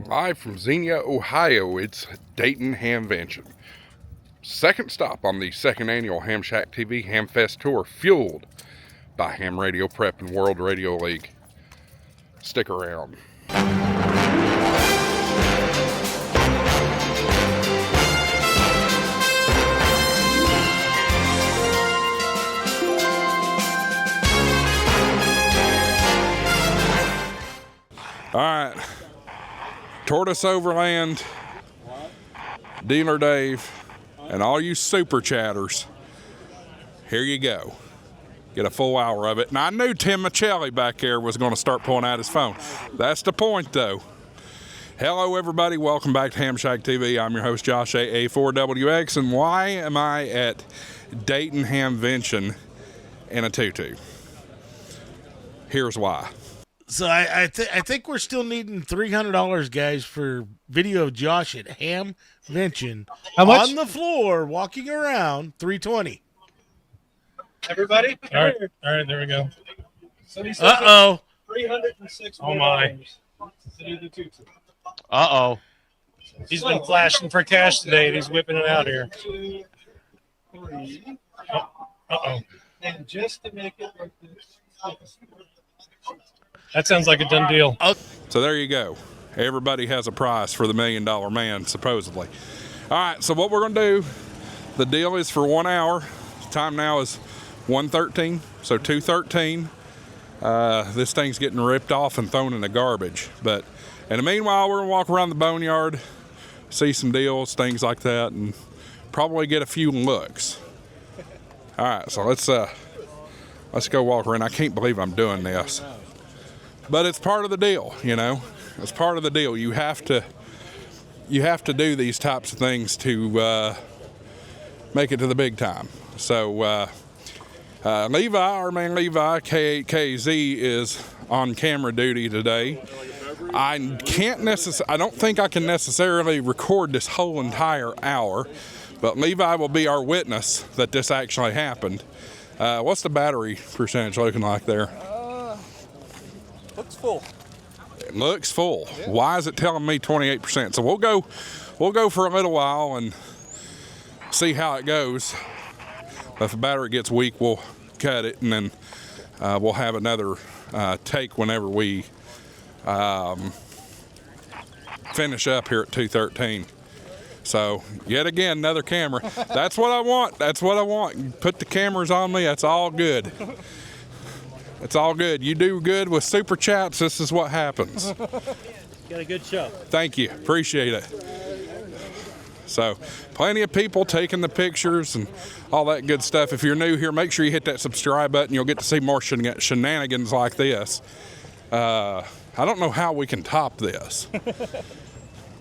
Live from Xenia, Ohio, it's Dayton Hamvention. Second stop on the second annual HamShackTV Hamfest tour, fueled by Ham Radio Prep and World Radio League. Stick around. All right, Tortoise Overland, Dealer Dave, and all you super chatters, here you go. Get a full hour of it. And I knew Tim Michelli back there was going to start pulling out his phone. That's the point, though. Hello, everybody. Welcome back to HamShackTV. I'm your host, Josh, AA4WX. And why am I at Dayton Hamvention in a tutu? Here's why. So I think we're still needing $300, guys, for video of Josh at Hamvention. How much? On the floor, walking around, $320. Everybody? All right, there we go. So he says Uh-oh. $306. Oh, my. To do the tutu. Uh-oh. He's been flashing for cash today, and he's whipping it out here. 2, 3. Uh-oh. And just to make it like this. That sounds like a done deal. So there you go. Everybody has a prize for the $1 Million Man, supposedly. All right, so what we're going to do, the deal is for 1 hour. Time now is 1:13, so 2:13. This thing's getting ripped off and thrown in the garbage. But in the meanwhile, we're going to walk around the boneyard, see some deals, things like that, and probably get a few looks. All right, so let's go walk around. I can't believe I'm doing this. But it's part of the deal, you know. It's part of the deal. You have to do these types of things to make it to the big time. So Levi, our man Levi, K8KZ, is on camera duty today. I don't think I can necessarily record this whole entire hour, but Levi will be our witness that this actually happened. What's the battery percentage looking like there? Looks full. It looks full. Yeah. Why is it telling me 28%? So we'll go for a little while and see how it goes. If the battery gets weak, we'll cut it, and then we'll have another take whenever we finish up here at 2:13. So yet again, another camera. That's what I want. That's what I want. Put the cameras on me. That's all good. It's all good. You do good with super chats, this is what happens. Got a good show. Thank you. Appreciate it. So, plenty of people taking the pictures and all that good stuff. If you're new here, make sure you hit that subscribe button. You'll get to see more shenanigans like this. I don't know how we can top this.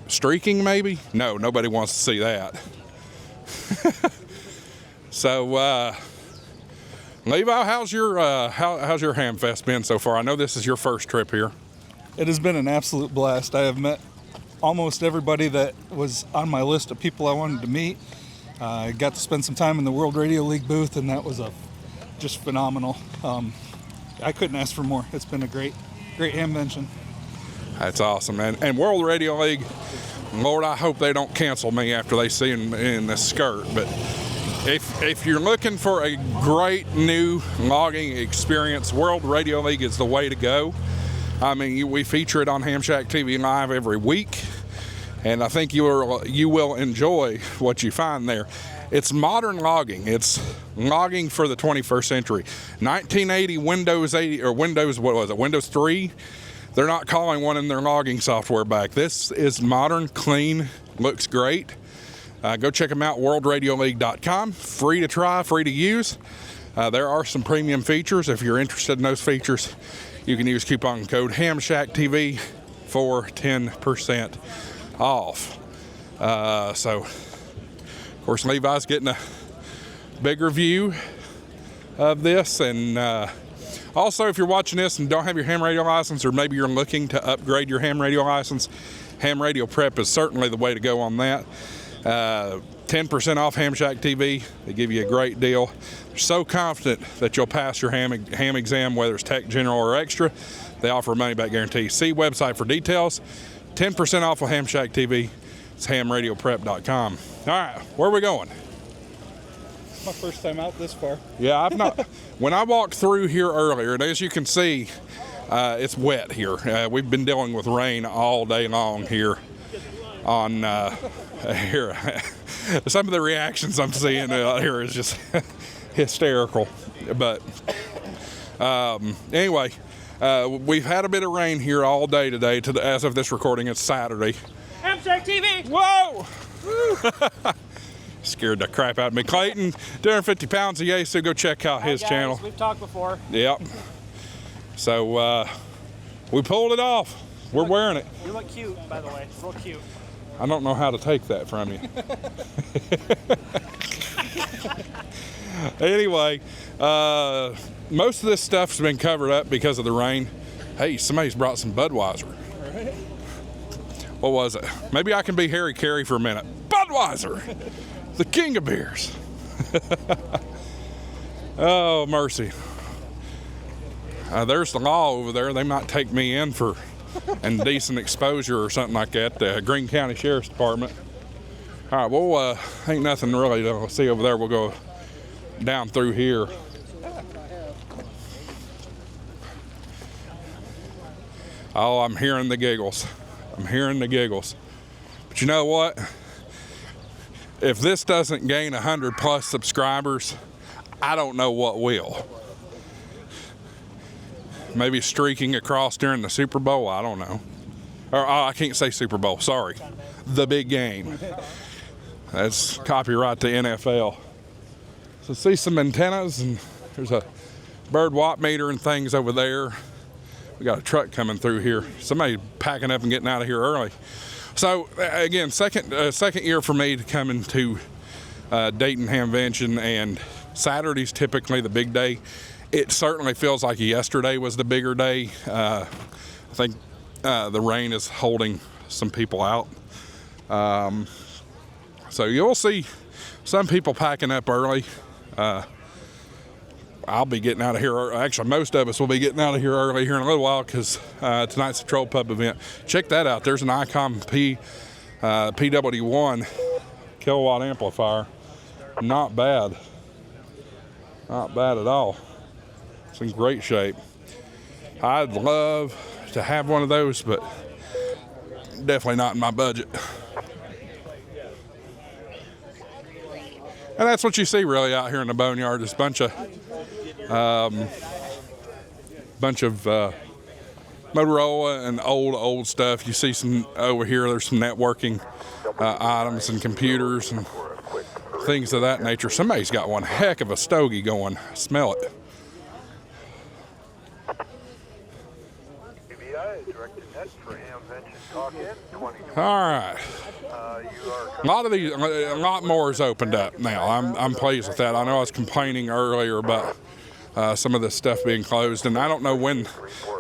Streaking, maybe? No, nobody wants to see that. So, Levi, how's your Hamfest been so far? I know this is your first trip here. It has been an absolute blast. I have met almost everybody that was on my list of people I wanted to meet. I got to spend some time in the World Radio League booth, and that was just phenomenal. I couldn't ask for more. It's been a great Hamvention. That's awesome, man. And World Radio League, Lord, I hope they don't cancel me after they see me in this skirt, but if you're looking for a great new logging experience, World Radio League is the way to go. I mean, we feature it on HamShackTV Live every week, and I think you will enjoy what you find there. It's modern logging. It's logging for the 21st century. 1980 Windows 80 or Windows 3. They're not calling one in their logging software back. This is modern, clean, looks great. Go check them out, worldradioleague.com. Free to try, free to use. There are some premium features. If you're interested in those features, you can use coupon code HamShackTV for 10% off. So, of course, Levi's getting a bigger view of this. And also, if you're watching this and don't have your ham radio license, or maybe you're looking to upgrade your ham radio license, Ham Radio Prep is certainly the way to go on that. 10% off HamShackTV. They give you a great deal. They're so confident that you'll pass your ham exam, whether it's Tech, General, or Extra. They offer a money-back guarantee. See website for details. 10% off of HamShackTV. It's hamradioprep.com. All right, where are we going? My first time out this far. Yeah, I've not. When I walked through here earlier, and as you can see, it's wet here. We've been dealing with rain all day long here on here. Some of the reactions I'm seeing here is just hysterical. But anyway, we've had a bit of rain here all day today. As of this recording, it's Saturday. HamShackTV. Whoa! Scared the crap out of me. Clayton, 250 pounds of Yasu. Go check out his channel. We've talked before. Yep. So we pulled it off. We're wearing it. You look cute, by the way. Real cute. I don't know how to take that from you. Anyway, most of this stuff's been covered up because of the rain. Hey, somebody's brought some Budweiser. What was it? Maybe I can be Harry Carey for a minute. Budweiser, the king of beers. Oh, mercy. There's the law over there. They might take me in for indecent exposure or something like that. The Greene County Sheriff's Department. All right, well, ain't nothing really to see over there. We'll go down through here. Oh, I'm hearing the giggles. I'm hearing the giggles. But you know what? If this doesn't gain 100+ subscribers, I don't know what will. Maybe streaking across during the Super Bowl, I don't know. Or I can't say Super Bowl, sorry. The big game. That's copyright to NFL. So see some antennas, and there's a bird watt meter and things over there. We got a truck coming through here. Somebody packing up and getting out of here early. So again, second year for me to come into Dayton Hamvention, and Saturday's typically the big day. It certainly feels like yesterday was the bigger day. I think the rain is holding some people out. So you'll see some people packing up early. I'll be getting out of here. Actually, most of us will be getting out of here early here in a little while because tonight's the Troll Pub event. Check that out. There's an Icon PW1 kilowatt amplifier. Not bad. Not bad at all. It's in great shape. I'd love to have one of those, but definitely not in my budget. And that's what you see really out here in the boneyard, is a bunch of Motorola and old stuff. You see some over here, there's some networking items and computers and things of that nature. Somebody's got one heck of a stogie going. Smell it. All right. A lot more has opened up now. I'm pleased with that. I know I was complaining earlier about some of this stuff being closed, and I don't know when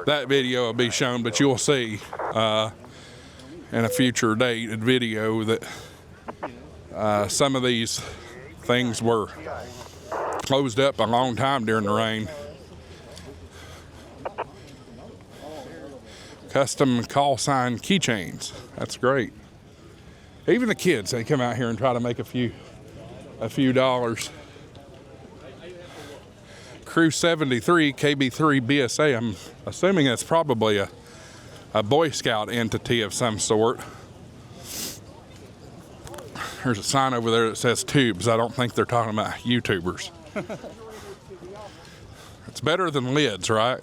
that video will be shown, but you'll see in a future dated video that some of these things were closed up a long time during the rain. Custom call sign keychains. That's great. Even the kids, they come out here and try to make a few dollars. Crew 73 KB3 BSA. I'm assuming that's probably a Boy Scout entity of some sort. There's a sign over there that says tubes. I don't think they're talking about YouTubers. It's better than lids, right?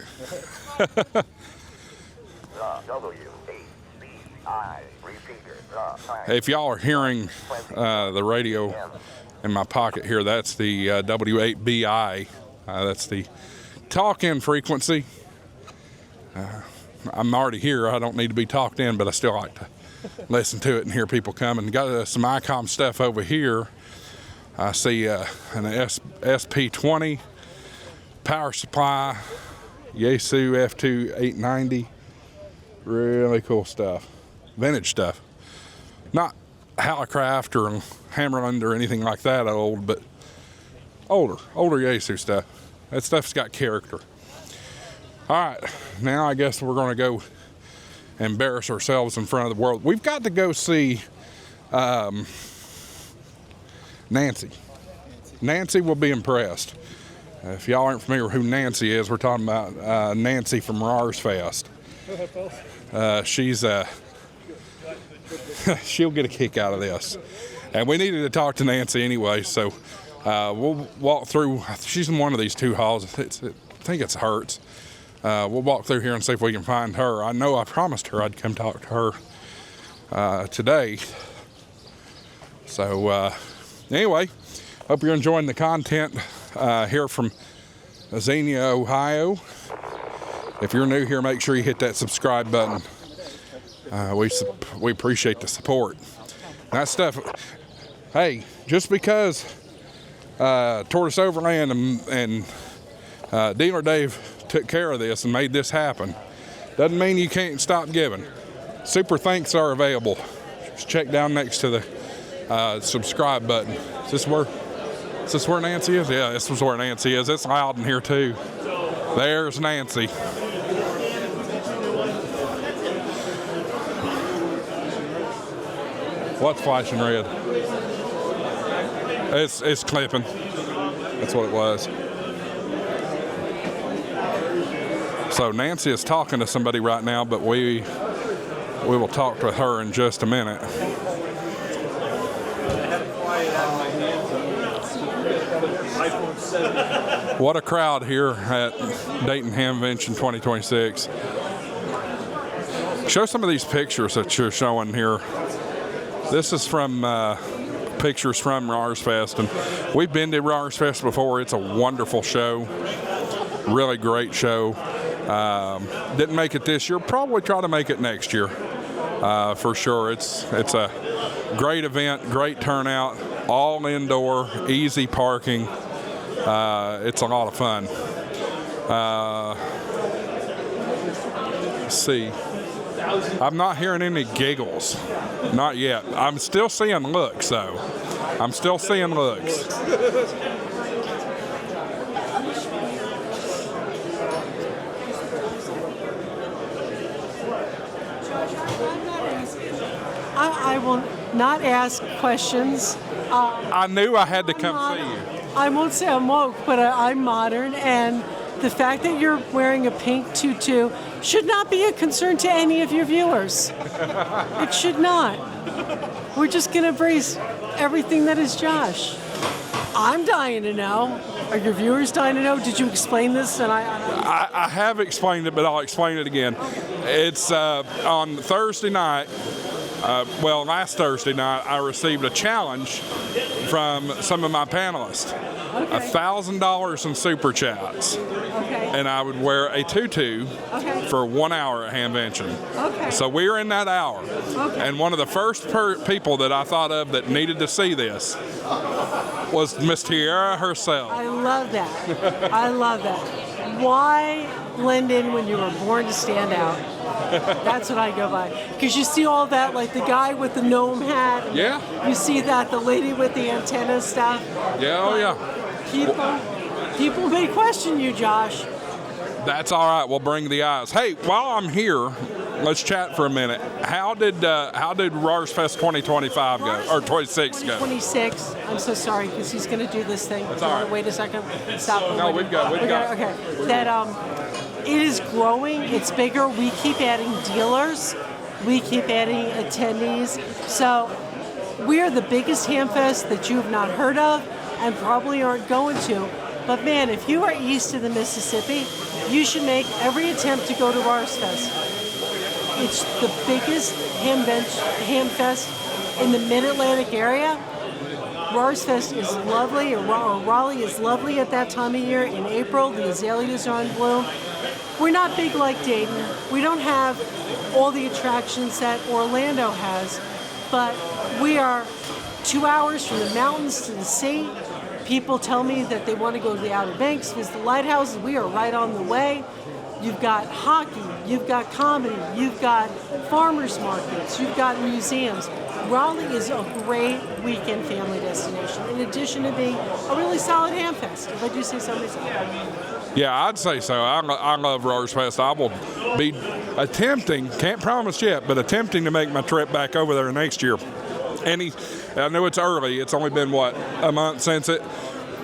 If y'all are hearing the radio in my pocket here, that's the W8BI. That's the talk-in frequency. I'm already here. I don't need to be talked in, but I still like to listen to it and hear people come. And got some ICOM stuff over here. I see an SP20 power supply, Yaesu F2 890. Really cool stuff. Vintage stuff. Not Hallicraft or Hammerland or anything like that old, but older Yaesu stuff. That stuff's got character. All right, now I guess we're going to go embarrass ourselves in front of the world. We've got to go see Nancy. Nancy will be impressed. If y'all aren't familiar with who Nancy is, we're talking about Nancy from HamFest. She's she'll get a kick out of this. And we needed to talk to Nancy anyway, so we'll walk through. She's in one of these two halls. I think it's Hertz. We'll walk through here and see if we can find her. I know I promised her I'd come talk to her today. So anyway, hope you're enjoying the content here from Xenia, Ohio. If you're new here, make sure you hit that subscribe button. We appreciate the support. That stuff, hey, just because Tortoise Overland and Dealer Dave took care of this and made this happen, doesn't mean you can't stop giving. Super thanks are available. Just check down next to the subscribe button. Is this where Nancy is? Yeah, this is where Nancy is. It's loud in here too. There's Nancy. What's flashing red? It's clipping. That's what it was. So Nancy is talking to somebody right now, but we will talk to her in just a minute. What a crowd here at Dayton Hamvention 2026. Show some of these pictures that you're showing here. This is from pictures from HamFest, and we've been to HamFest before. It's a wonderful show, really great show. Didn't make it this year. Probably try to make it next year for sure. It's a great event, great turnout, all indoor, easy parking. It's a lot of fun. Let's see. I'm not hearing any giggles. Not yet. I'm still seeing looks, though. I'm still seeing looks. I will not ask questions. I knew I had to come see you. I won't say I'm woke, but I'm modern, and the fact that you're wearing a pink tutu should not be a concern to any of your viewers. It should not. We're just going to embrace everything that is Josh. I'm dying to know. Are your viewers dying to know? Did you explain this? And I have explained it, but I'll explain it again. It's on Thursday night. Last Thursday night, I received a challenge from some of my panelists. Okay. $1,000 in super chats. Okay. And I would wear a tutu for 1 hour at Hamvention. Okay. So we were in that hour. Okay. And one of the first people that I thought of that needed to see this was Miss Tiara herself. I love that. I love that. Why blend in when you were born to stand out? That's what I go by. Because you see all that, like the guy with the gnome hat. Yeah. You see that, the lady with the antenna stuff. Yeah, oh yeah. People may question you, Josh. That's all right. We'll bring the eyes. Hey, while I'm here, let's chat for a minute. How did HamFest 2025 go, or 26 go? 26. I'm so sorry because he's going to do this thing. That's all right. Wait a second. Stop. No, we've got. Okay. That it is growing. It's bigger. We keep adding dealers. We keep adding attendees. So we are the biggest Hamfest that you have not heard of and probably aren't going to. But man, if you are east of the Mississippi, you should make every attempt to go to HamFest. It's the biggest Hamfest in the Mid-Atlantic area. HamFest is lovely, or Raleigh is lovely at that time of year. In April, the azaleas are in bloom. We're not big like Dayton. We don't have all the attractions that Orlando has, but we are 2 hours from the mountains to the sea. People tell me that they want to go to the Outer Banks, visit the lighthouses. We are right on the way. You've got hockey, you've got comedy, you've got farmers markets, you've got museums. Raleigh is a great weekend family destination, in addition to being a really solid Hamfest, if I do say so myself. Yeah, I'd say so. I love Roars Fest. I will be attempting, can't promise yet, but attempting to make my trip back over there next year. I know it's early. It's only been, what, a month since it.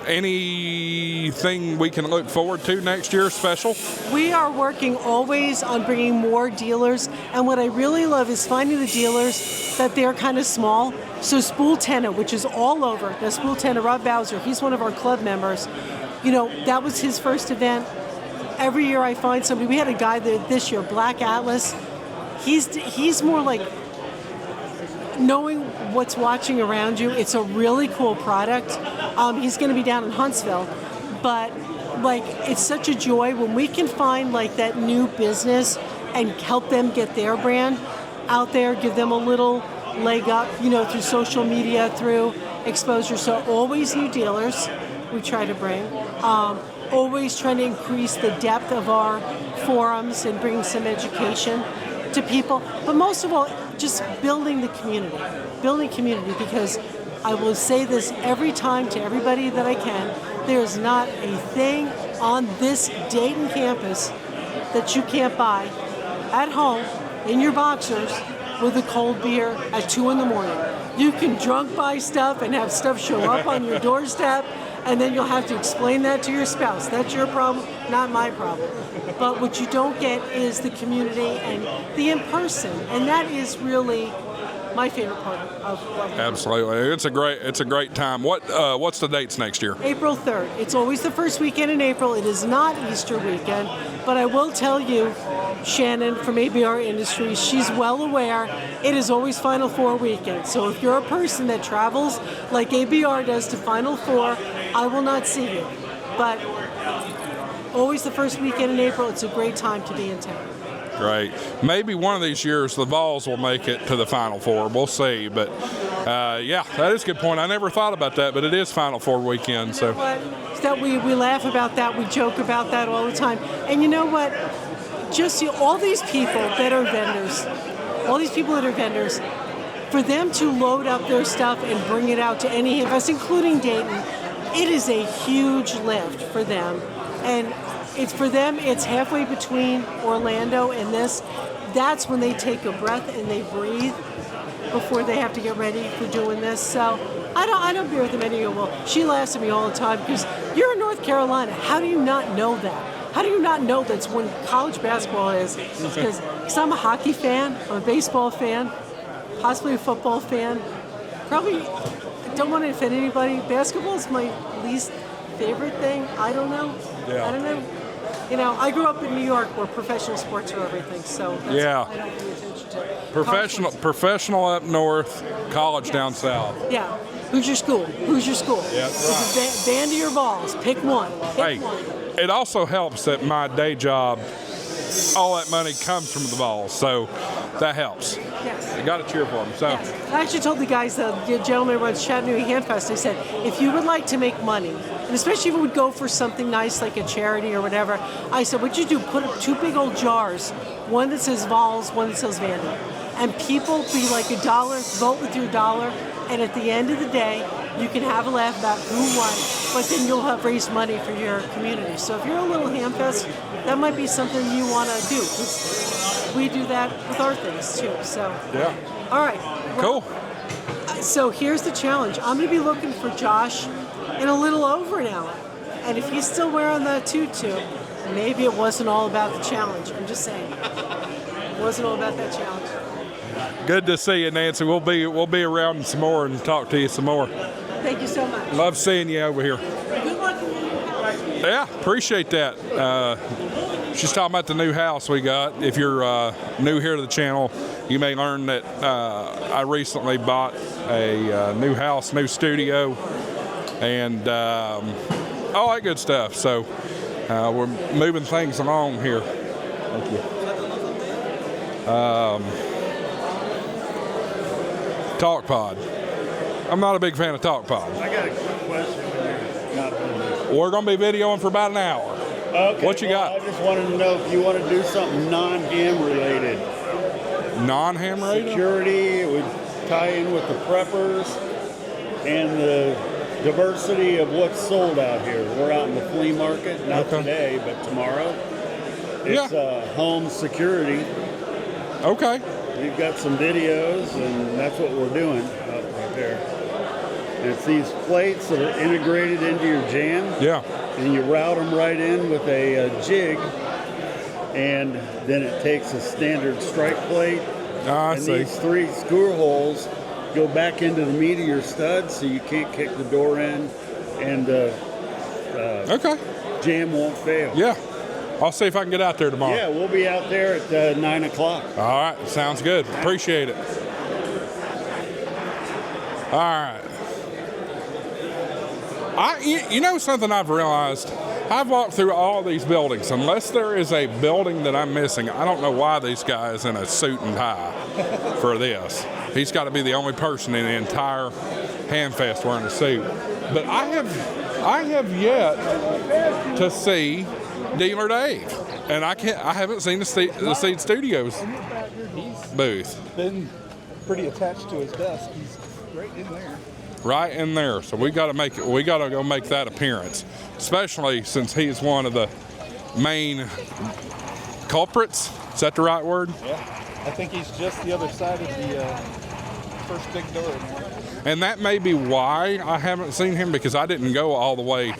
Anything we can look forward to next year special? We are working always on bringing more dealers, and what I really love is finding the dealers that they're kind of small. So Spool Tenna, which is all over. Now Spool Tenna, Rob Bowser, he's one of our club members. You know, that was his first event. Every year I find somebody. We had a guy there this year, Black Atlas. He's more like knowing what's watching around you. It's a really cool product. He's going to be down in Huntsville, but like it's such a joy when we can find like that new business and help them get their brand out there, give them a little leg up, you know, through social media, through exposure. So always new dealers we try to bring. Always trying to increase the depth of our forums and bring some education to people. But most of all, just building the community. Building community, because I will say this every time to everybody that I can, there's not a thing on this Dayton campus that you can't buy at home in your boxers with a cold beer at 2 in the morning. You can drunk buy stuff and have stuff show up on your doorstep, and then you'll have to explain that to your spouse. That's your problem, not my problem. But what you don't get is the community and the in-person, and that is really my favorite part of what we do. Absolutely, it's a great time. What's the dates next year? April 3rd. It's always the first weekend in April. It is not Easter weekend, but I will tell you, Shannon from ABR Industries, she's well aware it is always Final Four weekend. So if you're a person that travels like ABR does to Final Four, I will not see you. But always the first weekend in April, it's a great time to be in town. Great. Maybe one of these years the Vols will make it to the Final Four. We'll see. But yeah, that is a good point. I never thought about that, but it is Final Four weekend. You know what? That we laugh about that. We joke about that all the time. And you know what? Just see all these people that are vendors, for them to load up their stuff and bring it out to any Hamfest, including Dayton, it is a huge lift for them. And it's halfway between Orlando and this. That's when they take a breath and they breathe before they have to get ready for doing this. So I don't bear with them any. Well, she laughs at me all the time because you're in North Carolina. How do you not know that? How do you not know that's when college basketball is? Because I'm a hockey fan, I'm a baseball fan, possibly a football fan. Probably don't want to offend anybody. Basketball is my least favorite thing. I don't know. Yeah. I don't know. You know, I grew up in New York where professional sports are everything, so that's Yeah. what I don't pay attention to. Professional up north, college down south. Yeah. Who's your school? Who's your school? Yeah, Is it Vandy or Vols? Pick one. Hey, it also helps that my day job, all that money comes from the Vols, so that helps. Yes. You got to cheer for them. So. Yes. I actually told the guys, the gentleman who runs Chattanooga Hamfest, I said, if you would like to make money, and especially if it would go for something nice like a charity or whatever, I said, what you do, put up 2 big old jars, one that says Vols, one that says Vandy. And people be like $1, vote with your $1, and at the end of the day, you can have a laugh about who won, but then you'll have raised money for your community. So if you're a little Hamfest, that might be something you want to do. We do that with our things too. So Yeah. all right. Well, Cool. so here's the challenge. I'm going to be looking for Josh in a little over an hour. And if he's still wearing the tutu, maybe it wasn't all about the challenge. I'm just saying. It wasn't all about that challenge. Good to see you, Nancy. We'll be around some more and talk to you some more. Thank you so much. Love seeing you over here. Good luck in your new house. Yeah, appreciate that. She's talking about the new house we got. If you're new here to the channel, you may learn that I recently bought a new house, new studio, and all that good stuff. So we're moving things along here. Thank you. Talk Pod. I'm not a big fan of Talk Pod. I got a quick question when you're not doing We're going to be videoing for about an hour. Okay, What you got? I just wanted to know if you want to do something non-ham related. Non-ham rated? Security, it would tie in with the preppers and the diversity of what's sold out here. We're out in the flea market, not Okay. today, but tomorrow. It's home security. Okay. We've got some videos, and that's what we're doing up right there. And it's these plates that are integrated into your jam, Yeah. and you route them right in with a jig, and then it takes a standard strike plate. I And see. these 3 screw holes go back into the meat of your studs, so you can't kick the door in, and Okay. jam won't fail. Yeah. I'll see if I can get out there tomorrow. Yeah, we'll be out there at 9 o'clock. All right. Sounds good. Appreciate it. All right. You know something I've realized? I've walked through all these buildings. Unless there is a building that I'm missing, I don't know why these guys in a suit and tie for this. He's got to be the only person in the entire Hamfest wearing a suit. But I have yet to see Dealer Dave, and I haven't seen the Seed Studios booth. Been pretty attached to his desk. He's right in there. Right in there, so we got to go make that appearance, especially since he's one of the main culprits. Is that the right word? Yeah. I think he's just the other side of the first big door in there. And that may be why I haven't seen him, because I didn't go all the way.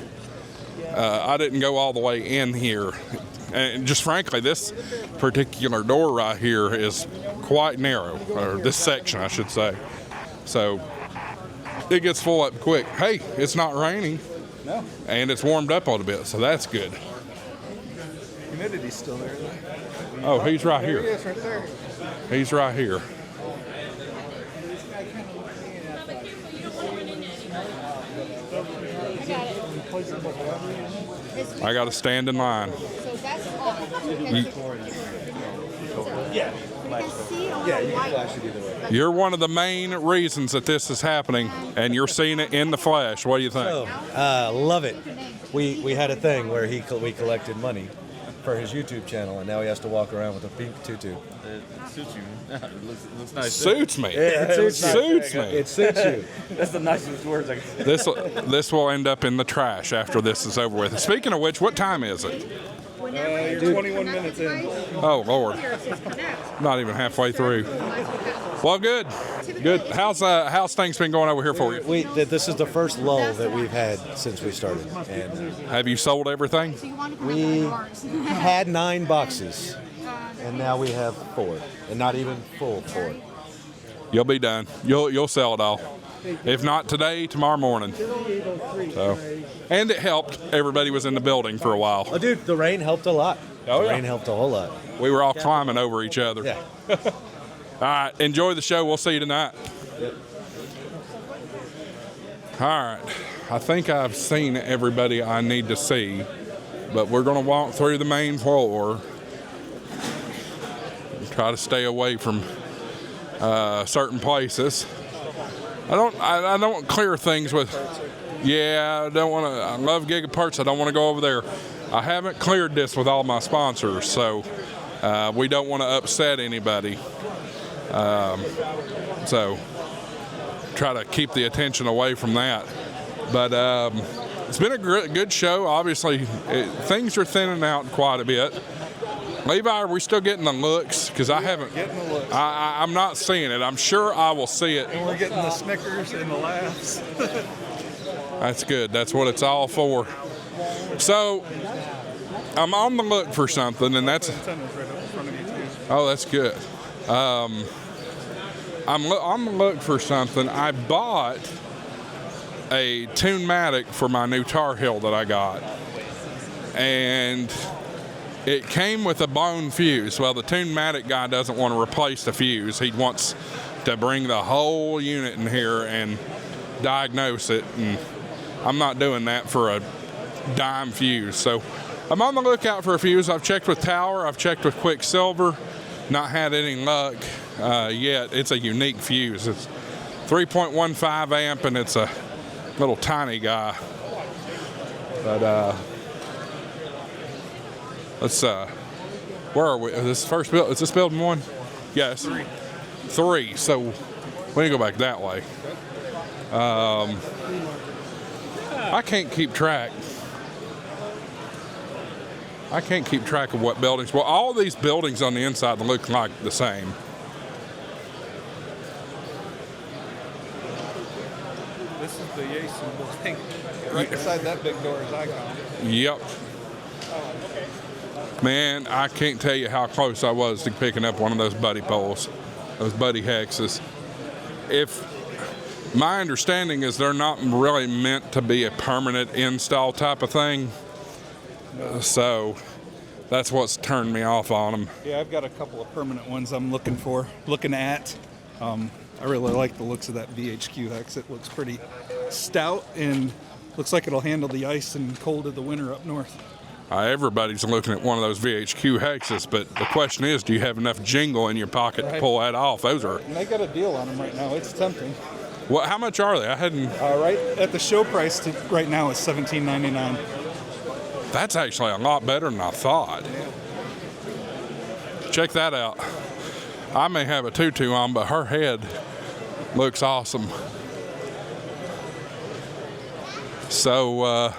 I didn't go all the way in here, and just frankly, this particular door right here is quite narrow, or this section, I should say. So it gets full up quick. Hey, it's not raining. No. And it's warmed up a little bit, so that's good. Humidity's still there. Oh, he's right There he here. is, right there. He's right here. I got to stand in line. So that's off. Yeah. Yeah, you can flash it either way. You're one of the main reasons that this is happening, and you're seeing it in the flesh. What do you think? Love it. We had a thing where we collected money for his YouTube channel, and now he has to walk around with a pink tutu. It suits you. It looks nice. Suits me. Yeah, it suits Suits me. It suits you. That's the nicest words I can say. This will end up in the trash after this is over with. Speaking of which, what time is it? You're 21 minutes in. Oh, Lord. Not even halfway through. Well, good. Good. How's things been going over here for you? This is the first lull that we've had since we started, and Have you sold everything? we had 9 boxes, and now we have 4, and not even full 4. You'll be done. You'll sell it all. If not today, tomorrow morning. So, and it helped. Everybody was in the building for a while. Oh, dude, the rain helped a lot. Oh, the yeah. rain helped a whole lot. We were all climbing over each other. Yeah. All right. Enjoy the show. We'll see you tonight. Yep. All right. I think I've seen everybody I need to see, but we're going to walk through the main floor. Try to stay away from certain places. I don't clear things with. Yeah, I don't want to. I love Gigaparts. I don't want to go over there. I haven't cleared this with all my sponsors, so we don't want to upset anybody. So try to keep the attention away from that. But it's been a good show. Obviously, things are thinning out quite a bit. Levi, are we still getting the looks? Because I haven't. Getting the looks. I'm not seeing it. I'm sure I will see it. And we're getting the snickers and the laughs. That's good. That's what it's all for. So I'm on the look for something, and that's. Antenna's right up in front of you, too. Oh, that's good. I'm on the look for something. I bought a Tune-Matic for my new Tar Heel that I got, and it came with a blown fuse. Well, the Tune-Matic guy doesn't want to replace the fuse. He wants to bring the whole unit in here and diagnose it, and I'm not doing that for a dime fuse. So I'm on the lookout for a fuse. I've checked with Tower. I've checked with Quicksilver. Not had any luck yet. It's a unique fuse. It's 3.15 amp, and it's a little tiny guy. But let's where are we? Is this building 1? Yes. 3. So we need to go back that way. I can't keep track. I can't keep track of what buildings. Well, all these buildings on the inside look like the same. This is the Jason building. Right beside that big door is Icon. Yep. Man, I can't tell you how close I was to picking up one of those buddy poles, those buddy hexes. If my understanding is they're not really meant to be a permanent install type of thing. So that's what's turned me off on them. Yeah, I've got a couple of permanent ones I'm looking at. I really like the looks of that VHQ hex. It looks pretty stout and looks like it'll handle the ice and cold of the winter up north. Everybody's looking at one of those VHQ hexes, but the question is, do you have enough jingle in your pocket to pull that off? Those are. And they got a deal on them right now. It's tempting. Well, how much are they? I hadn't. Right at the show price right now is $17.99. That's actually a lot better than I thought. Check that out. I may have a tutu on, but her head looks awesome. So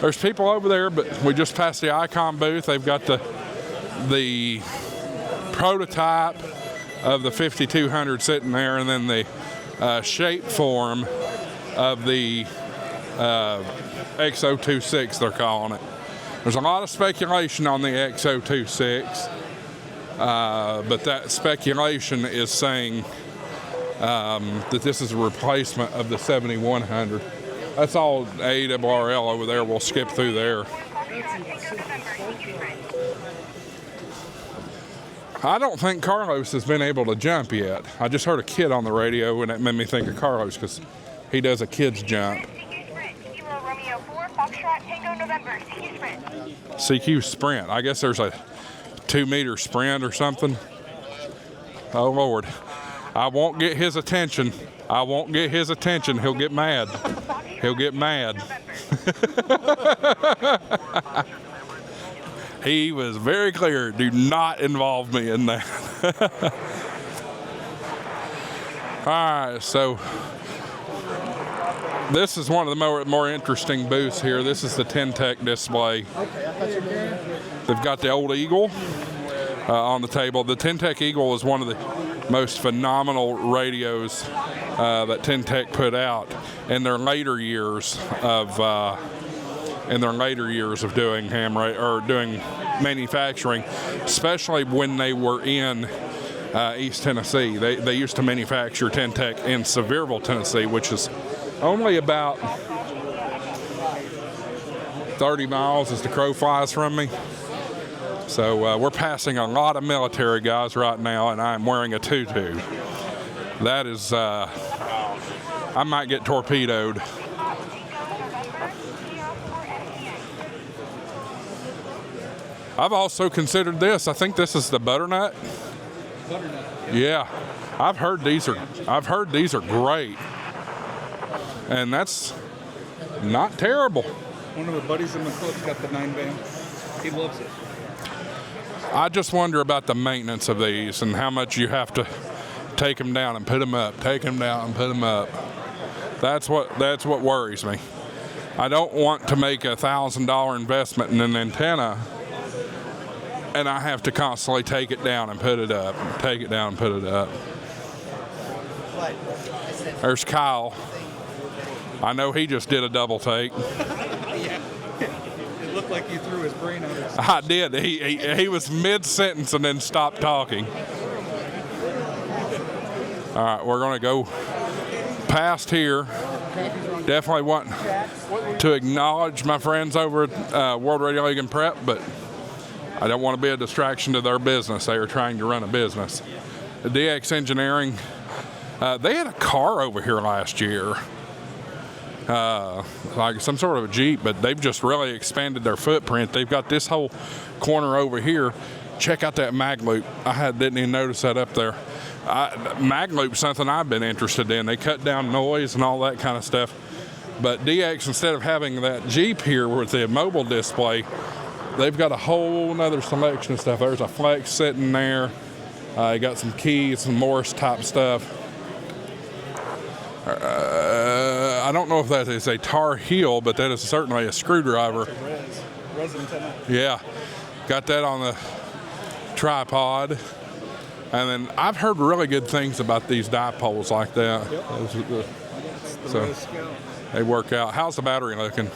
there's people over there, but we just passed the Icon booth. They've got the prototype of the 5200 sitting there, and then the shape form of the X026, they're calling it. There's a lot of speculation on the X026, but that speculation is saying that this is a replacement of the 7100. That's all ARRL over there. We'll skip through there. I don't think Carlos has been able to jump yet. I just heard a kid on the radio, and it made me think of Carlos because he does a kid's jump. CQ sprint. I guess there's a 2-meter sprint or something. Oh, Lord. I won't get his attention. I won't get his attention. He'll get mad. He'll get mad. He was very clear. Do not involve me in that. All right, so this is one of the more interesting booths here. This is the Tentec display. They've got the old Eagle on the table. The Tentec Eagle is one of the most phenomenal radios that Tentec put out in their later years of doing doing manufacturing, especially when they were in East Tennessee. They used to manufacture Tentec in Sevierville, Tennessee, which is only about 30 miles as the crow flies from me. So we're passing a lot of military guys right now, and I'm wearing a tutu. That is, I might get torpedoed. I've also considered this. I think this is the butternut. Butternut. Yeah, I've heard these are great, and that's not terrible. One of the buddies in the club's got the 9-band. He loves it. I just wonder about the maintenance of these and how much you have to take them down and put them up, take them down and put them up. That's what worries me. I don't want to make a $1,000 investment in an antenna and I have to constantly take it down and put it up, take it down and put it up. There's Kyle. I know he just did a double take. Yeah. It looked like you threw his brain out. I did. He was mid-sentence and then stopped talking. All right, we're going to go past here. Definitely want to acknowledge my friends over at World Radio League and Prep, but I don't want to be a distraction to their business. They are trying to run a business. The DX Engineering, they had a car over here last year. Like some sort of a Jeep, but they've just really expanded their footprint. They've got this whole corner over here. Check out that mag loop. Didn't even notice that up there. Mag loop's something I've been interested in. They cut down noise and all that kind of stuff. But DX, instead of having that Jeep here with the mobile display, they've got a whole nother selection of stuff. There's a Flex sitting there. You got some keys, some Morse type stuff. I don't know if that is a Tar Heel, but that is certainly a screwdriver. Resin antenna. Yeah, got that on the tripod. And then I've heard really good things about these dipoles like that. Yep. So they work out. How's the battery looking?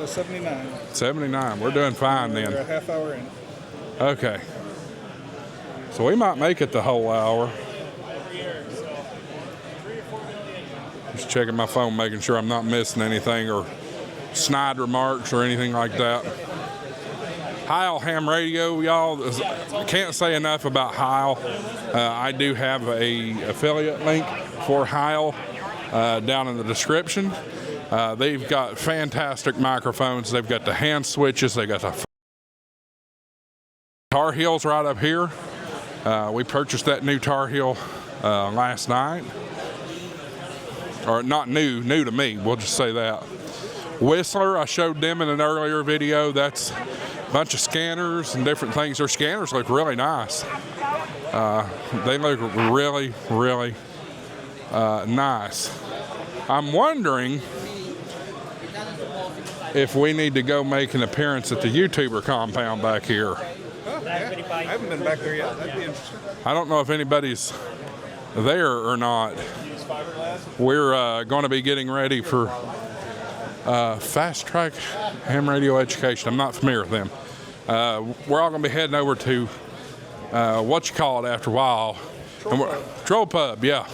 79. 79. We're doing fine then. We're a half hour in. Okay. So we might make it the whole hour. Just checking my phone, making sure I'm not missing anything or snide remarks or anything like that. Heil Ham Radio, y'all. I can't say enough about Heil. I do have a affiliate link for Heil down in the description. They've got fantastic microphones. They've got the hand switches. They got the Tar Heels right up here. We purchased that new Tar Heel last night. Or not new to me, we'll just say that. Whistler, I showed them in an earlier video. That's a bunch of scanners and different things. Their scanners look really nice. They look really, really nice. I'm wondering if we need to go make an appearance at the YouTuber compound back here. I haven't been back there yet. That'd be interesting. I don't know if anybody's there or not. We're going to be getting ready for Fast Track Ham Radio Education. I'm not familiar with them. We're all going to be heading over to after a while. Troll Pub, yeah.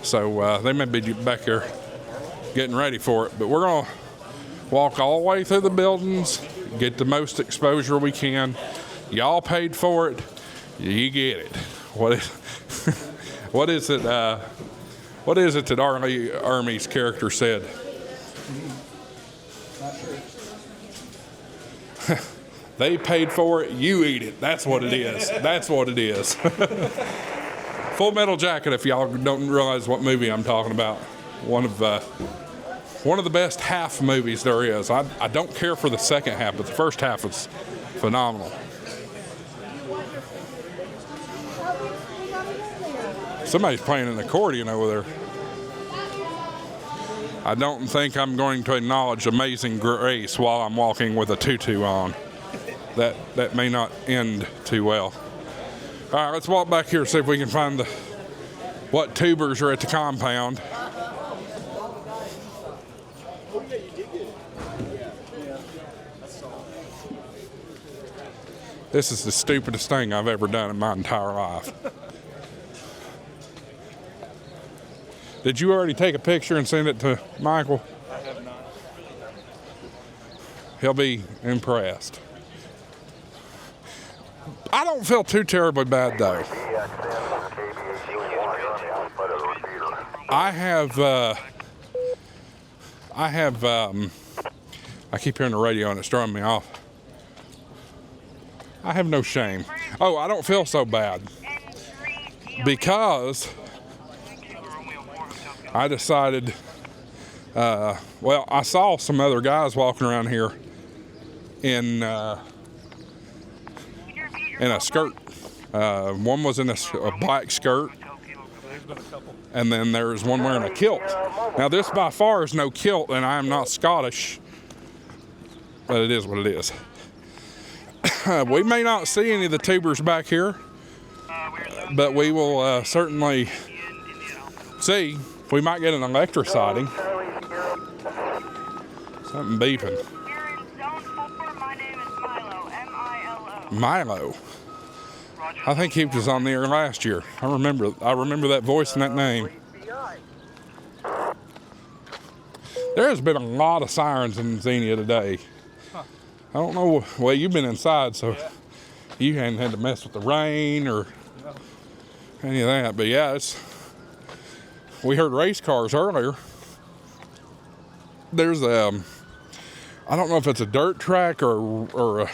So they may be back here getting ready for it. But we're going to walk all the way through the buildings, get the most exposure we can. Y'all paid for it. You get it. What is it? What is it that Army's character said? Not sure. They paid for it. You eat it. That's what it is. That's what it is. Full Metal Jacket. If y'all don't realize what movie I'm talking about, one of the best half movies there is. I don't care for the second half, but the first half is phenomenal. Somebody's playing an accordion over there. I don't think I'm going to acknowledge Amazing Grace while I'm walking with a tutu on. That may not end too well. All right, let's walk back here, see if we can find what tubers are at the compound. This is the stupidest thing I've ever done in my entire life. Did you already take a picture and send it to Michael? I have not. He'll be impressed. I don't feel too terribly bad though. I keep hearing the radio and it's throwing me off. I have no shame. Oh, I don't feel so bad because I decided, I saw some other guys walking around here in a skirt. One was in a black skirt, and then there's one wearing a kilt. Now this by far is no kilt, and I am not Scottish, but it is what it is. We may not see any of the tubers back here, but we will certainly see. We might get an electric sighting. Something beeping. Milo. I think he was on the air last year. I remember that voice and that name. There has been a lot of sirens in Xenia today. I don't know. Well, you've been inside, so you hadn't had to mess with the rain or any of that. But yeah, we heard race cars earlier. There's I don't know if it's a dirt track or what's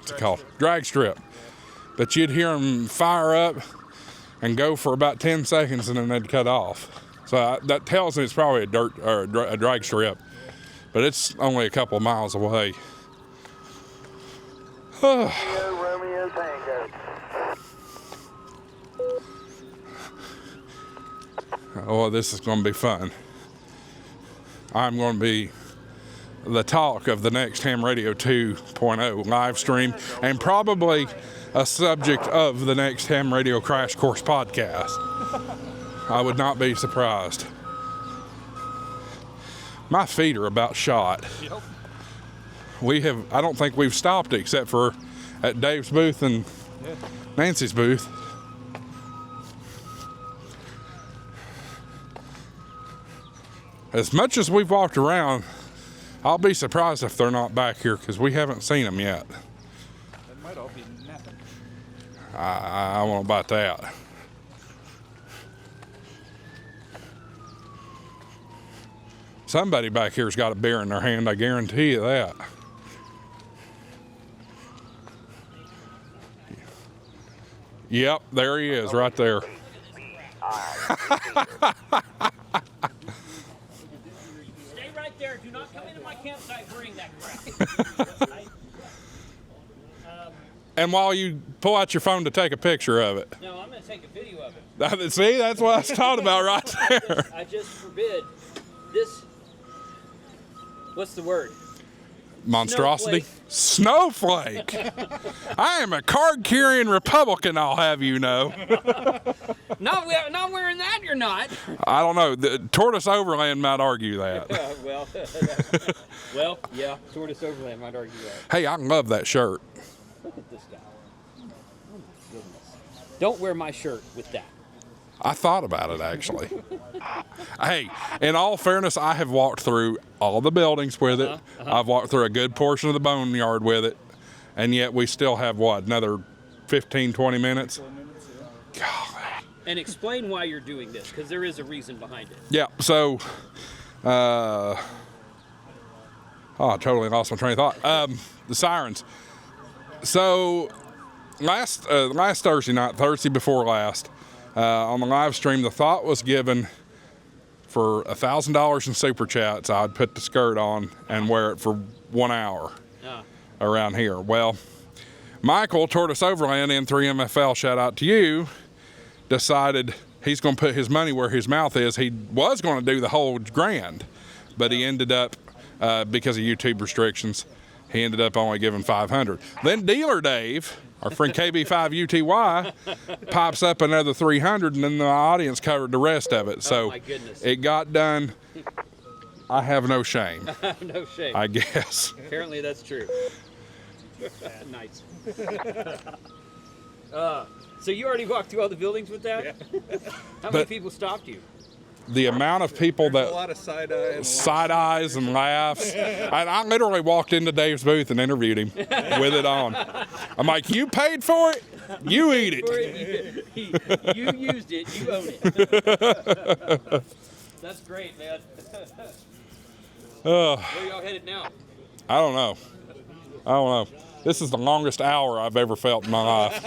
it called? Drag strip. But you'd hear them fire up and go for about 10 seconds and then they'd cut off. So that tells me it's probably a dirt or a drag strip, but it's only a couple of miles away. Oh, this is going to be fun. I'm going to be the talk of the next Ham Radio 2.0 live stream, and probably a subject of the next Ham Radio Crash Course podcast. I would not be surprised. My feet are about shot. I don't think we've stopped except for at Dave's booth and Nancy's booth. As much as we've walked around, I'll be surprised if they're not back here because we haven't seen them yet. They might all be napping. I don't know about that. Somebody back here's got a beer in their hand, I guarantee you that. Yep, there he is, right there. Stay right there. Do not come into my campsite bringing that crap. And while you pull out your phone to take a picture of it. No, I'm going to take a video of it. See, that's what I was talking about right there. I just forbid this. What's the word? Monstrosity? Snowflake. I am a card-carrying Republican, I'll have you know. Not wearing that, you're not. I don't know. The Tortoise Overland might argue that. well, yeah, Tortoise Overland might argue that. Hey, I love that shirt. Look at this guy. Oh my goodness. Don't wear my shirt with that. I thought about it, actually. Hey, in all fairness, I have walked through all the buildings with it. I've walked through a good portion of the boneyard with it. And yet we still have, what, another 15, 20 minutes? Golly. And explain why you're doing this, because there is a reason behind it. Yeah, so, I totally lost my train of thought. The sirens. So, last Thursday night, Thursday before last, on the live stream, the thought was given for $1,000 in super chats, I'd put the skirt on and wear it for 1 hour around here. Well, Michael, Tortoise Overland, N3MFL, shout out to you, decided he's going to put his money where his mouth is. He was going to do the whole grand, but he ended up, because of YouTube restrictions, he ended up only giving $500. Then Dealer Dave, our friend KB5UTY, pops up another $300, and then the audience covered the rest of it. So it got done. I have no shame. No shame. I guess. Apparently that's true. Nice. So you already walked through all the buildings with that? Yeah. How many people stopped you? The amount of people that a lot of side eyes and laughs. I literally walked into Dave's booth and interviewed him with it on. I'm like, you paid for it, you eat it. You used it, you own it. That's great, man. Where are y'all headed now? I don't know. This is the longest hour I've ever felt in my life.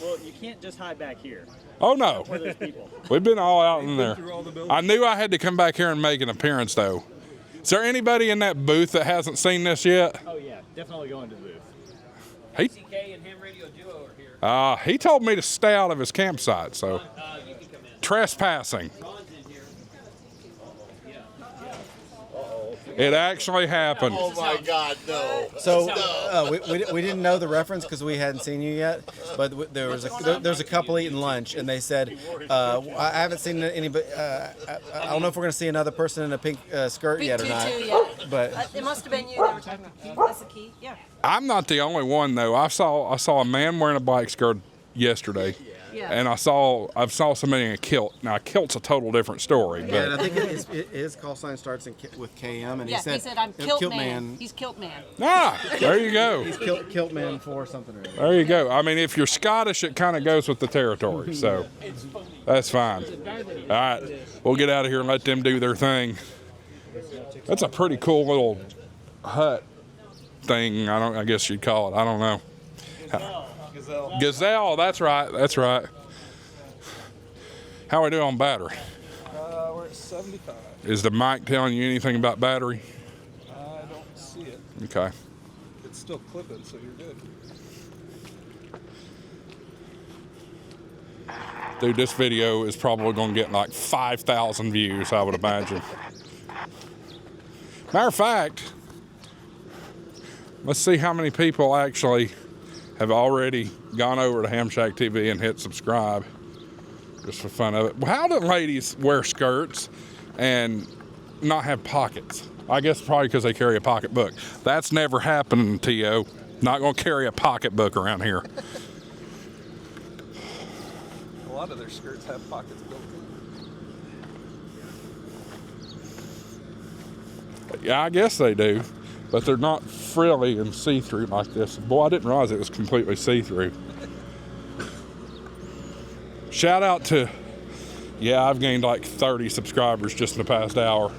Well, you can't just hide back here. Oh no, For those people. we've been all out in there. I knew I had to come back here and make an appearance though. Is there anybody in that booth that hasn't seen this yet? Oh yeah, definitely going to the booth. CK and Ham Radio Duo are here. He told me to stay out of his campsite, so You can come in. trespassing. Ron's in here. It actually happened. Oh my God, no. So we didn't know the reference because we hadn't seen you yet, but there's a couple eating lunch, and they said, I haven't seen anybody. I don't know if we're gonna see another person in a pink skirt yet or not. But It must have been you. They were talking about that's the key. Yeah. I'm not the only one though. I saw a man wearing a bike skirt yesterday. Yeah. And I saw somebody in a kilt. Now, a kilt's a total different story. But yeah, and I think his call sign starts with KM, and Yeah, he said I'm Kilt Man. He's Kilt Man. There you go. He's Kilt Man for something. Right? There you go. I mean, if you're Scottish, it kind of goes with the territory. So that's fine. All right, we'll get out of here and let them do their thing. That's a pretty cool little hut thing. I guess you'd call it. I don't know. Gazelle, that's right. How are we doing on battery? We're at 75. Is the mic telling you anything about battery? I don't see it. Okay. It's still clipping, so you're good. Dude, this video is probably going to get like 5,000 views, I would imagine. Matter of fact, let's see how many people actually have already gone over to HamShackTV and hit subscribe, just for fun of it. How do ladies wear skirts and not have pockets? I guess probably because they carry a pocketbook. That's never happened, T.O. Not going to carry a pocketbook around here. A lot of their skirts have pockets built in. Yeah, I guess they do, but they're not frilly and see-through like this. Boy, I didn't realize it was completely see-through. Shout out to, yeah, I've gained like 30 subscribers just in the past hour.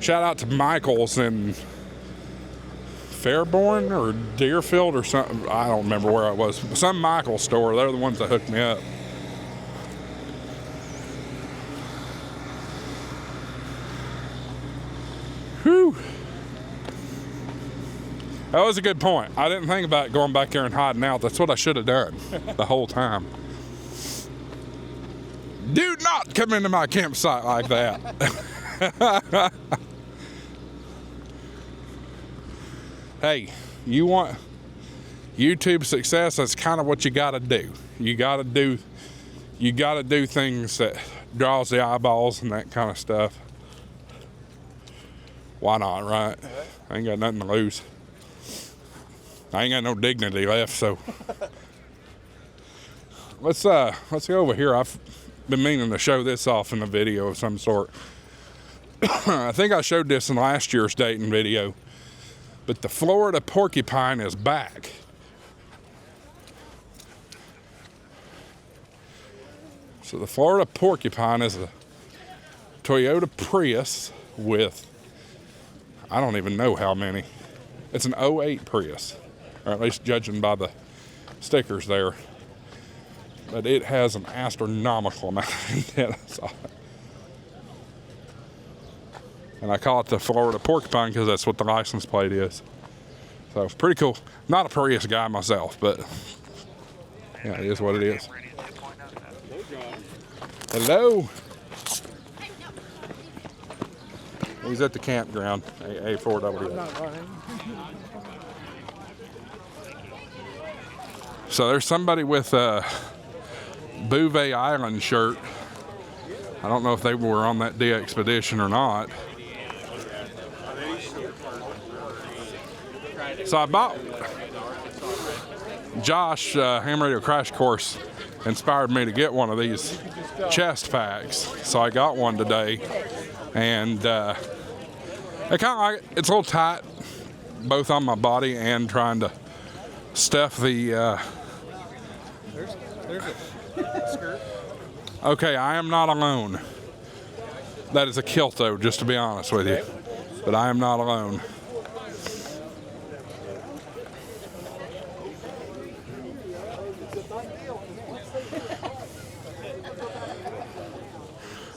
Shout out to Michael's in Fairborn or Deerfield or something. I don't remember where I was. Some Michael's store. They're the ones that hooked me up. Whew. That was a good point. I didn't think about going back there and hiding out. That's what I should have done the whole time. Do not come into my campsite like that. Hey, you want YouTube success? That's kind of what you got to do. You got to do things that draws the eyeballs and that kind of stuff. Why not, right? I ain't got nothing to lose. I ain't got no dignity left, so let's go over here. I've been meaning to show this off in a video of some sort. I think I showed this in last year's Dayton video, but the Florida porcupine is back. So the Florida porcupine is a Toyota Prius with, I don't even know how many. It's an 08 Prius, or at least judging by the stickers there. But it has an astronomical amount of antennas on it. And I call it the Florida porcupine because that's what the license plate is. So it's pretty cool. Not a Prius guy myself, but yeah, it is what it is. Hello. He's at the campground, A4W. So there's somebody with a Bouvet Island shirt. I don't know if they were on that expedition or not. So I bought Josh, Ham Radio Crash Course, inspired me to get one of these chest packs. So I got one today, and I kind of like it. It's a little tight, both on my body and trying to stuff the. There's a skirt. Okay, I am not alone. That is a kilto, just to be honest with you, but I am not alone.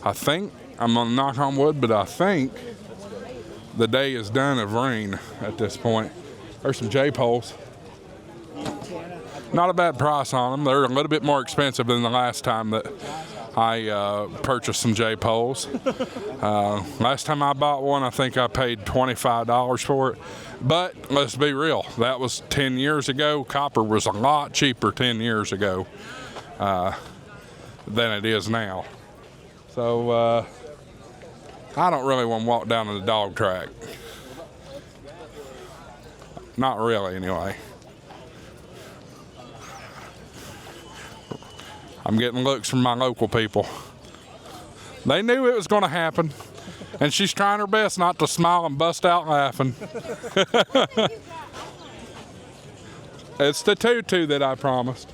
I think, I'm gonna knock on wood, but I think the day is done of rain at this point. There's some J-poles. Not a bad price on them. They're a little bit more expensive than the last time that I purchased some J-poles. Last time I bought one, I think I paid $25 for it. But let's be real, that was 10 years ago. Copper was a lot cheaper 10 years ago than it is now. So I don't really want to walk down to the dog track. Not really, anyway. I'm getting looks from my local people. They knew it was going to happen, and she's trying her best not to smile and bust out laughing. It's the tutu that I promised.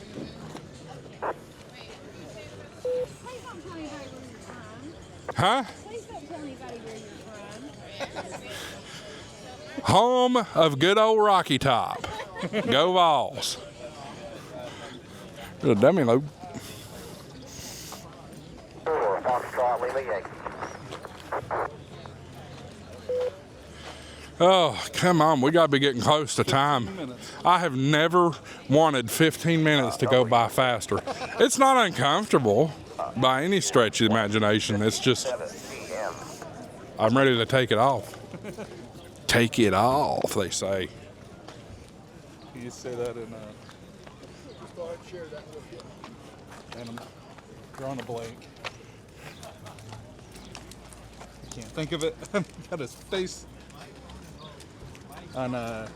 Huh? Home of good old Rocky Top. Go Vols. There's a dummy load. Oh, come on. We got to be getting close to time. I have never wanted 15 minutes to go by faster. It's not uncomfortable by any stretch of the imagination. It's just, I'm ready to take it off. Take it off, they say. You say that in and I'm drawing a blank. I can't think of it. Got his face on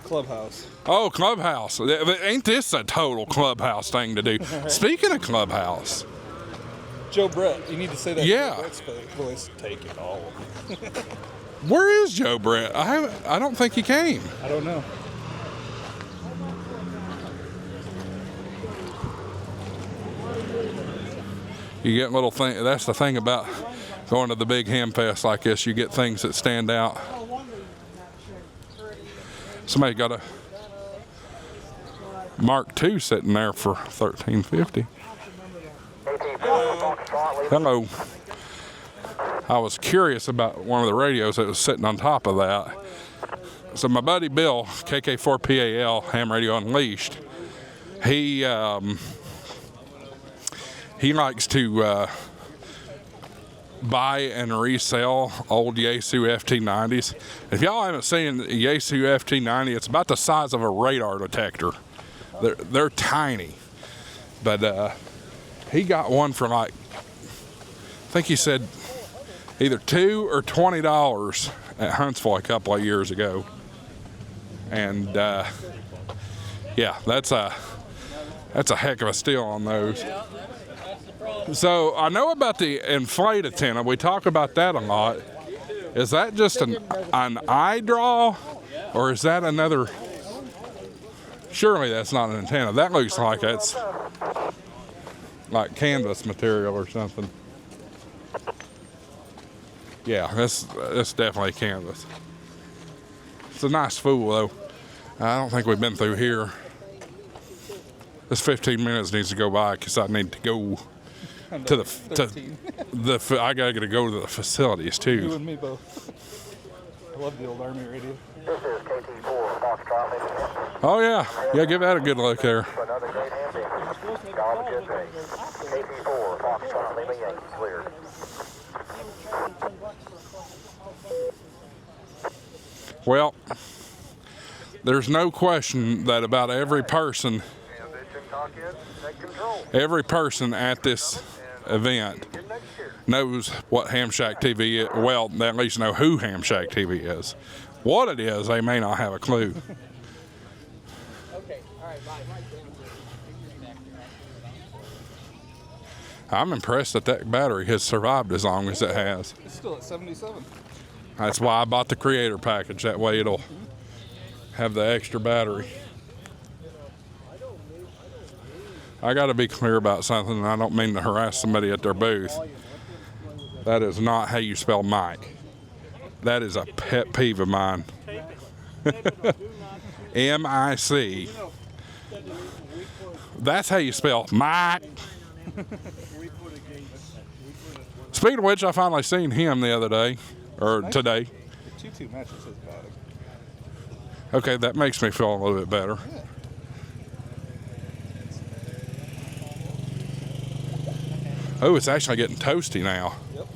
Clubhouse. Oh, Clubhouse. Ain't this a total Clubhouse thing to do? Speaking of Clubhouse. Joe Brett, you need to say that. Yeah. Joe Brett's voice. Take it all. Where is Joe Brett? I don't think he came. I don't know. You get little things. That's the thing about going to the big Hamfest like this. You get things that stand out. Somebody got a Mark II sitting there for $13.50. Hello. I was curious about one of the radios that was sitting on top of that. So my buddy Bill, KK4PAL, Ham Radio Unleashed, he likes to buy and resell old Yaesu FT90s. If y'all haven't seen the Yaesu FT90, it's about the size of a radar detector. They're tiny, but he got one for like, I think he said either $2 or $20 at Huntsville a couple of years ago, and yeah, that's a heck of a steal on those. So I know about the inflate antenna. We talk about that a lot. Is that just an eye draw, or is that another? Surely that's not an antenna. That looks like it's like canvas material or something. Yeah, that's definitely canvas. It's a nice fool though. I don't think we've been through here. This 15 minutes needs to go by because I need to go to the I gotta go to the facilities too. You and me both. I love the old Army radio. Oh yeah, yeah. Give that a good look there. Well, there's no question that about every person at this event knows what HamShackTV is. Well, they at least know who HamShackTV is. What it is, they may not have a clue. I'm impressed that battery has survived as long as it has. It's still at 77. That's why I bought the creator package. That way it'll have the extra battery. I got to be clear about something, and I don't mean to harass somebody at their booth. That is not how you spell Mike. That is a pet peeve of mine. M-I-C. That's how you spell Mike. Speaking of which, I finally seen him the other day, or today. The tutu matches his body. Okay, that makes me feel a little bit better. Yeah. Oh, it's actually getting toasty now. Yep.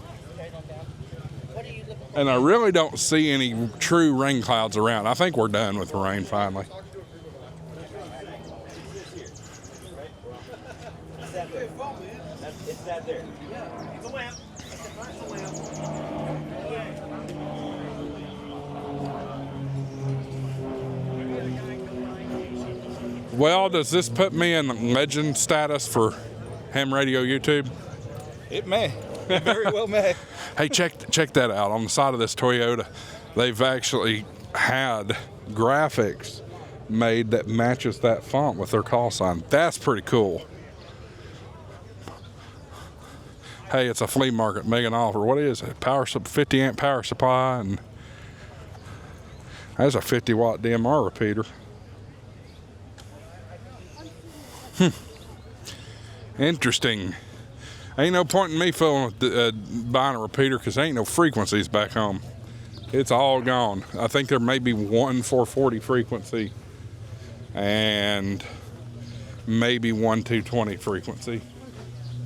And I really don't see any true rain clouds around. I think we're done with the rain finally. Well, does this put me in legend status for Ham Radio YouTube? It may. It very well may. Hey, check that out. On the side of this Toyota, they've actually had graphics made that matches that font with their call sign. That's pretty cool. Hey, it's a flea market making an offer. What is it? 50 amp power supply, and that's a 50 watt DMR repeater. Interesting. Ain't no point in me buying a repeater because there ain't no frequencies back home. It's all gone. I think there may be one 440 frequency and maybe one 220 frequency.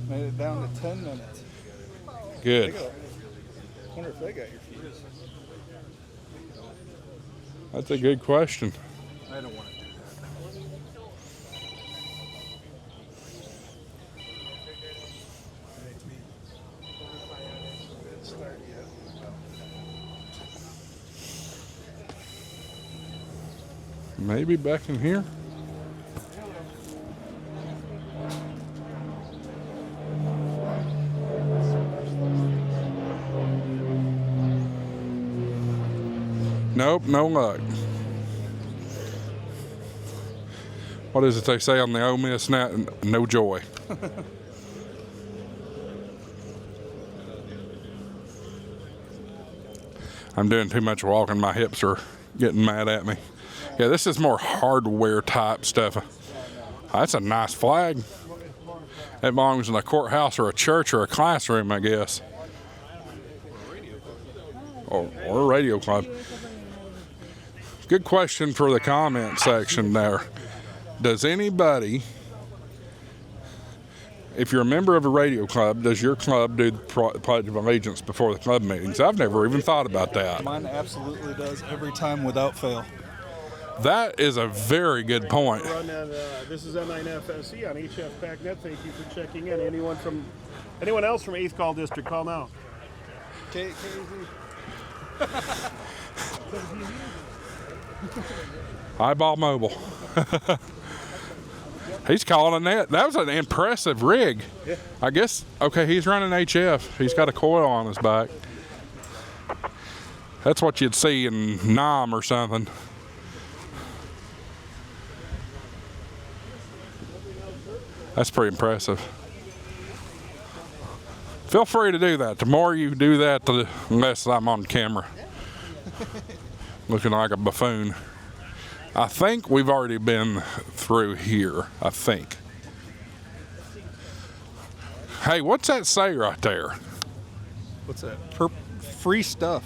Made it down to 10 minutes. Good. I wonder if they got your fuse. That's a good question. I don't want to do that. Maybe back in here. Nope, no luck. What is it they say on the Ole Miss now? No joy. I'm doing too much walking. My hips are getting mad at me. Yeah, this is more hardware type stuff. That's a nice flag. It belongs in a courthouse or a church or a classroom, I guess. Or a radio club. Good question for the comment section there. Does anybody, if you're a member of a radio club, does your club do the Pledge of Allegiance before the club meetings? I've never even thought about that. Mine absolutely does every time without fail. That is a very good point. This is M9FSE on HF PACnet. Thank you for checking in. Anyone else from 8th Call District, call now. Eyeball Mobile. He's calling that. That was an impressive rig. Yeah. I guess, okay, he's running HF. He's got a coil on his back. That's what you'd see in Nam or something. That's pretty impressive. Feel free to do that. The more you do that, the less I'm on camera. Looking like a buffoon. I think we've already been through here, I think. Hey, what's that say right there? What's that? Free stuff.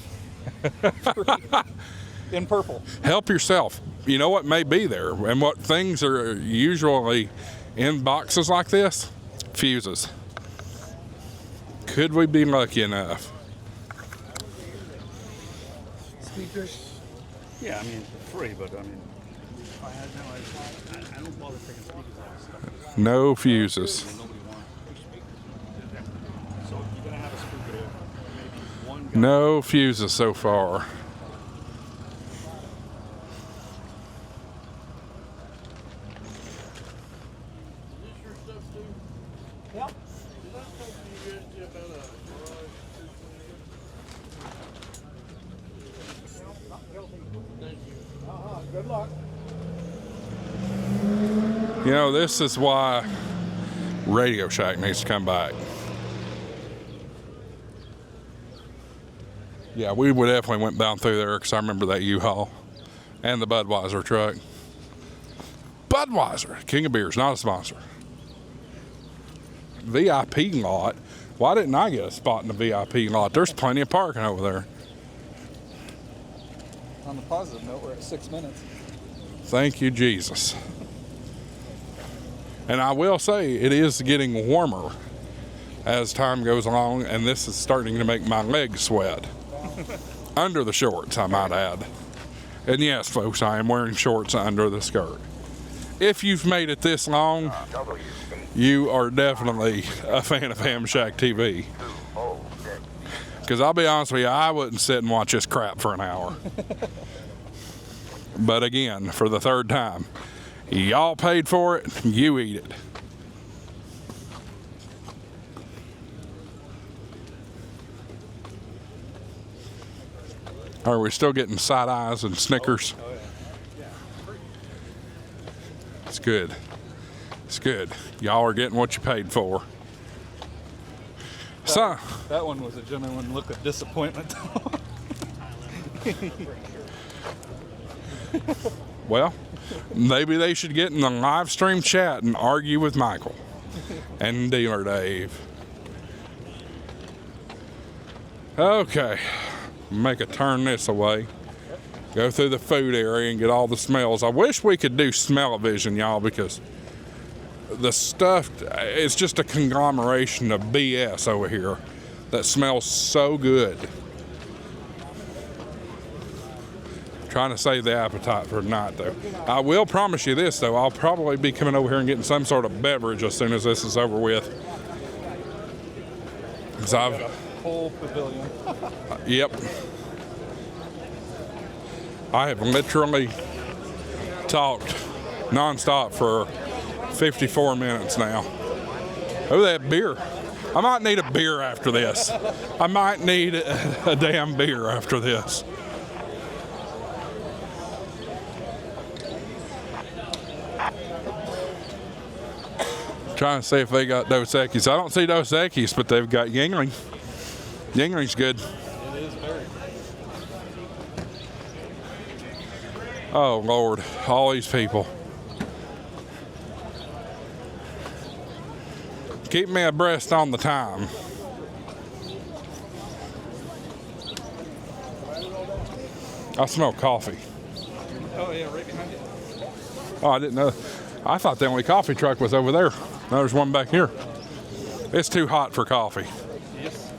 In purple. Help yourself. You know what may be there, and what things are usually in boxes like this? Fuses. Could we be lucky enough? Speakers? Yeah, I mean, free, but I mean, I don't bother taking speakers off. No fuses. So you're gonna have a speaker, maybe one guy. No fuses so far. Good luck. You know, this is why Radio Shack needs to come back. Yeah, we would definitely went down through there because I remember that U-Haul and the Budweiser truck. Budweiser, King of Beers, not a sponsor. VIP lot. Why didn't I get a spot in the VIP lot? There's plenty of parking over there. On the positive note, we're at 6 minutes. Thank you, Jesus. And I will say it is getting warmer as time goes along, and this is starting to make my legs sweat. Under the shorts, I might add. And yes, folks, I am wearing shorts under the skirt. If you've made it this long, you are definitely a fan of HamShackTV. Because I'll be honest with you, I wouldn't sit and watch this crap for an hour. But again, for the third time, y'all paid for it, you eat it. Are we still getting side eyes and snickers? It's good. It's good. Y'all are getting what you paid for. So, that one was a genuine look of disappointment. well, maybe they should get in the live stream chat and argue with Michael and Dealer Dave. Okay. make a turn this way. Go through the food area and get all the smells. I wish we could do smell-o-vision, y'all, because the stuff, it's just a conglomeration of BS over here that smells so good. Trying to save the appetite for tonight, though. I will promise you this, though. I'll probably be coming over here and getting some sort of beverage as soon as this is over with. Because I've... Whole pavilion. Yep. I have literally talked nonstop for 54 minutes now. Oh, that beer. I might need a beer after this. I might need a damn beer after this. Trying to see if they got Dos Equis. I don't see Dos Equis, but they've got Yingling. Yingling's good. It is very. Oh, Lord. All these people. Keep me abreast on the time. I smell coffee. Oh, yeah, right behind you. Oh, I didn't know. I thought the only coffee truck was over there. Now there's one back here. It's too hot for coffee. Yes.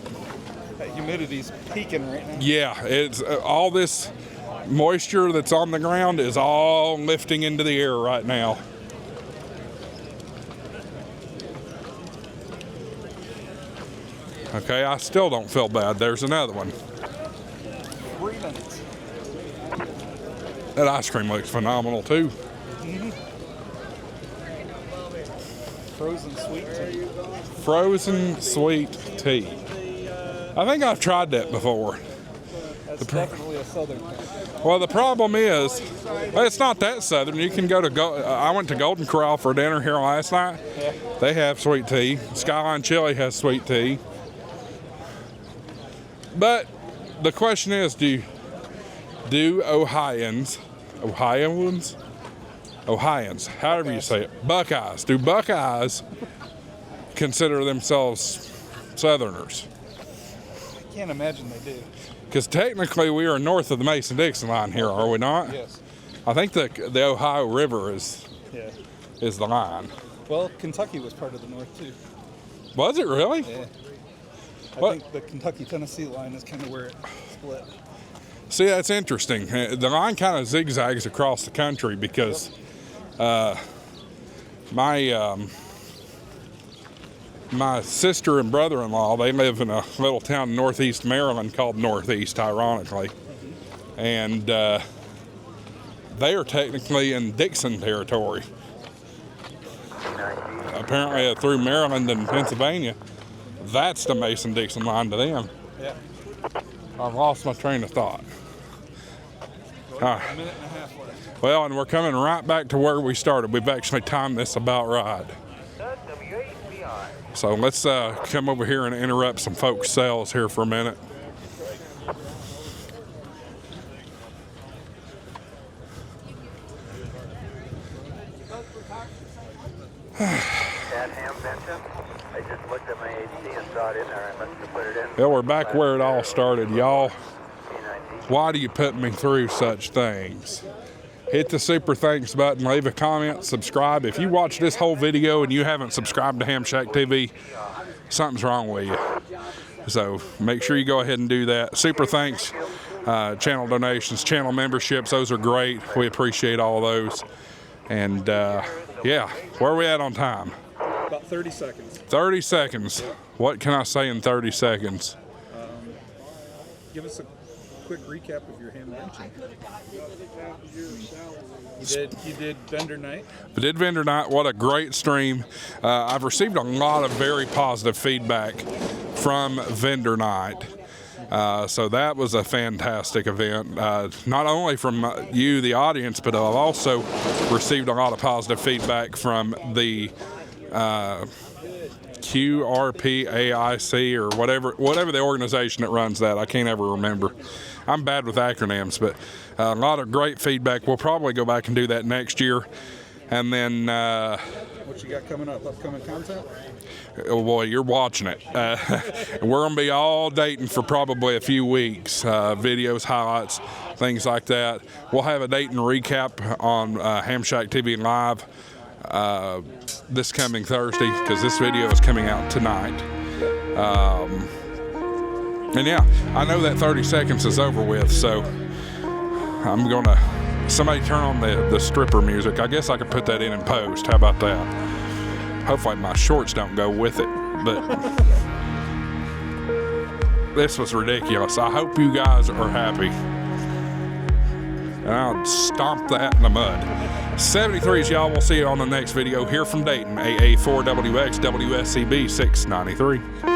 That humidity's peaking right now. Yeah, it's all this moisture that's on the ground is all lifting into the air right now. Okay, I still don't feel bad. There's another one. 3 minutes. That ice cream looks phenomenal too. Mm-hmm. Frozen sweet tea. Frozen sweet tea. I think I've tried that before. That's definitely a southern thing. Well, the problem is, it's not that southern. You can go to, I went to Golden Corral for dinner here last night. Yeah. They have sweet tea. Skyline Chili has sweet tea. But the question is, do Ohioans, however you say it, Buckeyes, do Buckeyes consider themselves Southerners? I can't imagine they do. Because technically we are north of the Mason-Dixon line here, are we not? Yes. I think the Ohio River is the line. Well, Kentucky was part of the North too. Was it really? Yeah. I think the Kentucky-Tennessee line is kind of where it split. See, that's interesting. The line kind of zigzags across the country because my sister and brother-in-law, they live in a little town in northeast Maryland called Northeast, ironically. And they are technically in Dixon territory. Apparently through Maryland and Pennsylvania, that's the Mason-Dixon line to them. Yeah. I've lost my train of thought. A minute and a half left. Well, and we're coming right back to where we started. We've actually timed this about right. So let's come over here and interrupt some folks' sales here for a minute. Hamvention. I just looked at my HD and saw it in there. I must have put it in. Yeah, we're back where it all started, y'all. Why do you put me through such things? Hit the super thanks button, leave a comment, subscribe. If you watch this whole video and you haven't subscribed to HamShackTV, something's wrong with you. So make sure you go ahead and do that. Super thanks, channel donations, channel memberships, those are great. We appreciate all those. And yeah, where are we at on time? About 30 seconds. 30 seconds. What can I say in 30 seconds? Give us a quick recap of your Hamvention. You did vendor night. I did vendor night. What a great stream. I've received a lot of very positive feedback from vendor night. So that was a fantastic event. Not only from you, the audience, but I've also received a lot of positive feedback from the QRPAIC or whatever the organization that runs that. I can't ever remember. I'm bad with acronyms, but a lot of great feedback. We'll probably go back and do that next year. And then, What you got coming up? Upcoming content? oh boy, you're watching it. We're going to be all Dayton for probably a few weeks. Videos, highlights, things like that. We'll have a Dayton recap on HamShackTV Live this coming Thursday, because this video is coming out tonight. And yeah, I know that 30 seconds is over with, so I'm going to... Somebody turn on the stripper music. I guess I could put that in post. How about that? Hopefully my shorts don't go with it. But this was ridiculous. I hope you guys are happy. And I'll stomp that in the mud. 73s, y'all. We'll see you on the next video here from Dayton. AA4WX WSCB 693.